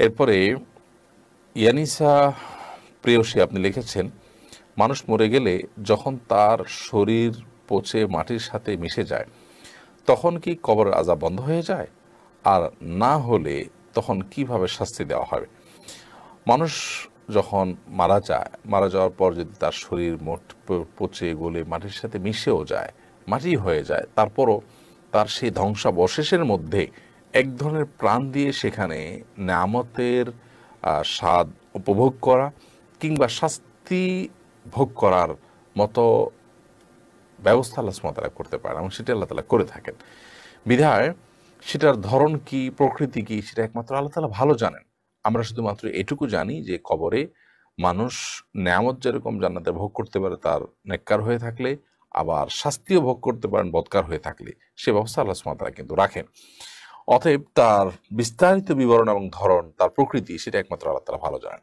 এরপরে ইয়ানিসা প্রেয়সী আপনি লিখেছেন, মানুষ মরে গেলে যখন তার শরীর পচে মাটির সাথে মিশে যায় তখন কি কবরের আযাব বন্ধ হয়ে যায়? আর না হলে তখন কিভাবে শাস্তি দেওয়া হবে? মানুষ যখন মারা যায়, মারা যাওয়ার পর যদি তার শরীর পচে গলে মাটির সাথে মিশেও যায়, মাটি হয়ে যায়, তারপরও তার সেই ধ্বংসাবশেষের মধ্যে এক ধরনের প্রাণ দিয়ে সেখানে নেয়ামতের স্বাদ উপভোগ করা কিংবা শাস্তি ভোগ করার মতো ব্যবস্থা আল্লাহ সুবহানাহু ওয়া তাআলা করতে পারেন এবং সেটা আল্লাহ তাআলা করে থাকেন। বিধায় সেটার ধরন কি, প্রকৃতি কি, সেটা একমাত্র আল্লাহ তাআলা ভালো জানেন। আমরা শুধুমাত্র এটুকু জানি যে কবরে মানুষ নেয়ামত যেরকম জান্নাতে ভোগ করতে পারে তার নেককার হয়ে থাকলে, আবার শাস্তিও ভোগ করতে পারেন বদকার হয়ে থাকলে, সে ব্যবস্থা আল্লাহ সুবহানাহু ওয়া তাআলা কিন্তু রাখেন। অতএব তার বিস্তারিত বিবরণ এবং ধরন, তার প্রকৃতি, সেটা একমাত্র আল্লাহ তাআলা ভালো জানেন।